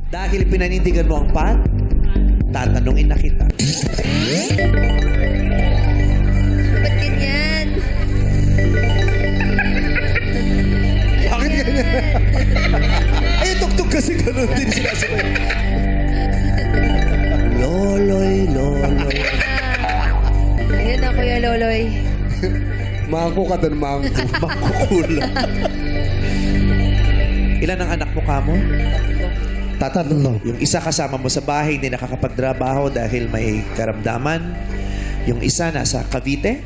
Dahil pinanindigan mo ang pat, tatanungin na kita. Ba't ganyan? Bakit ganyan? Ay, tugtog kasi ganun din sinasabay. Loloy, loloy. Ayun na, Kuya Loloy. Mangko ka doon, mangko. Makukula. Ilan ang anak mo, Kamo? Tatlo. Yung isa kasama mo sa bahay, hindi nakakapagtrabaho dahil may karamdaman. Yung isa nasa Cavite,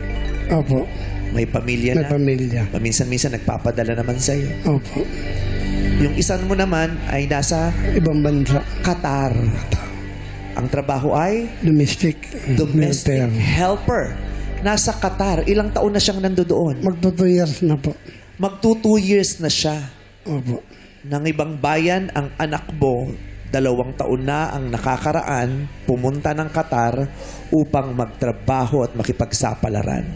Opo. may pamilya May na. pamilya. Paminsan-minsan nagpapadala naman sa'yo. Opo. Yung isa mo naman ay nasa Ibang bansa. Qatar. Ang trabaho ay Domestic. domestic Military. helper. Nasa Qatar. Ilang taon na siyang nandoon? Magto 2 years na po. Magto 2 years na siya. Opo. Ng ibang bayan, ang anak mo, 2 taon na ang nakakaraan, pumunta ng Qatar upang magtrabaho at makipagsapalaran.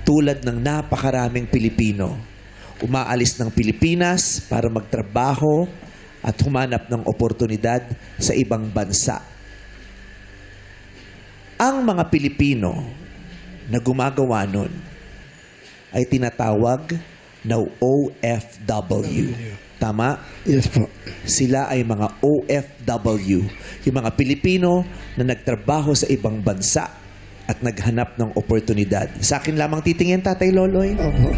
Tulad ng napakaraming Pilipino, umaalis ng Pilipinas para magtrabaho at humanap ng oportunidad sa ibang bansa. Ang mga Pilipino na gumagawa nun ay tinatawag na OFW. Tama? Yes po. Sila ay mga OFW, yung mga Pilipino na nagtrabaho sa ibang bansa at naghanap ng oportunidad. Sa akin lamang titingin, Tatay Loloy. Opo.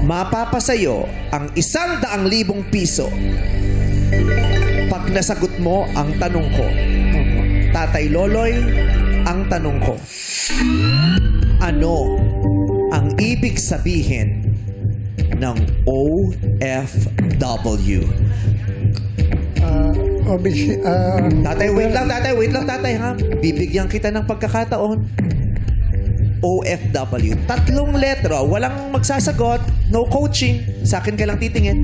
Mapapasayo ang 100,000 piso pag nasagot mo ang tanong ko. Opo. Tatay Loloy, ang tanong ko. Ano ang ibig sabihin ng OFW? Obviously, Tatay, wait lang, tatay, ha? Bibigyan kita ng pagkakataon. OFW. 3 letra. Walang magsasagot. No coaching. Sa akin ka lang titingin.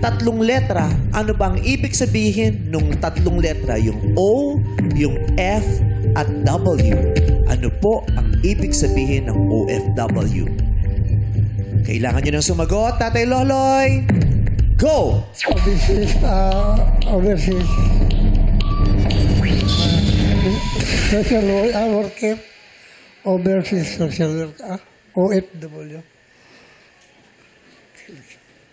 3 letra. Ano bang ibig sabihin nung 3 letra? Yung O, yung F, at W. Ano po ang ibig sabihin ng OFW? Kailangan nyo nang sumagot, Tatay Loloy. Go! overseas, social worker, overseas social worker, OFW.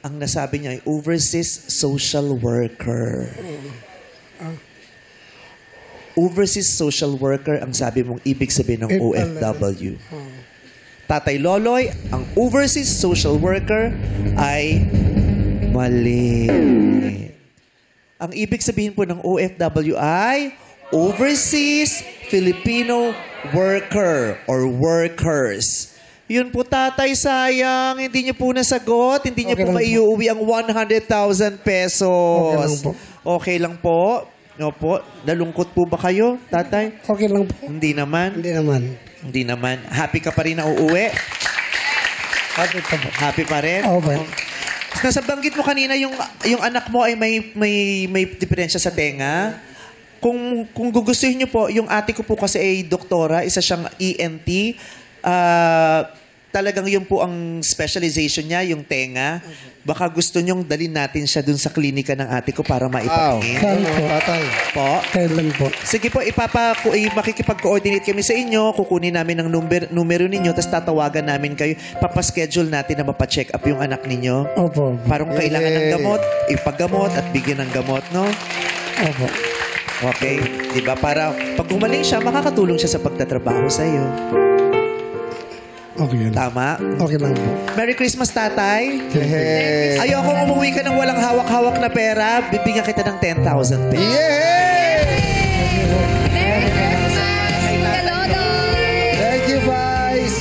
Ang nasabi niya ay overseas social worker. Overseas social worker ang sabi mong ibig sabihin ng OFW. Tatay Loloy, ang overseas social worker ay mali. Ang ibig sabihin po ng OFW ay Overseas Filipino Worker or Workers. Yun po, Tatay, sayang. Hindi niyo po nasagot. Hindi niyo Okay po lang maiuwi ang 100,000 pesos. Okay lang po. Okay lang po. Opo. Nalungkot po ba kayo, Tatay? Okay lang po. Hindi naman. Hindi naman. Hindi naman. Happy ka pa rin na uuwi? Happy pa po. Happy pa rin? Okay. Nasabanggit mo kanina yung anak mo ay may diferensya sa tenga. Kung gugustuhin niyo po, yung ate ko po kasi ay doktora, isa siyang ENT. Talagang yun po ang specialization niya, yung tenga. Baka gusto niyong dalhin natin siya dun sa klinika ng ate ko para maipatingin. Saan po? Tatay. Po. Kailan po? Sige po, makikipag-coordinate kami sa inyo. Kukunin namin ang numero ninyo, tapos tatawagan namin kayo. Papaschedule natin na mapacheck up yung anak ninyo. Opo. Parang kailangan ng gamot, ipaggamot at bigyan ng gamot, no? Opo. Okay? Diba? Para pag gumaling siya, makakatulong siya sa pagtatrabaho sa iyo. Okay lang. Tama? Okay lang po. Merry Christmas, Tatay. Hey. Ayoko umuwi ka ng walang hawak-hawak na pera. Bibigyan kita ng 10,000 pesos. Yay! Merry Christmas, Kuya Loloy! Thank you, guys.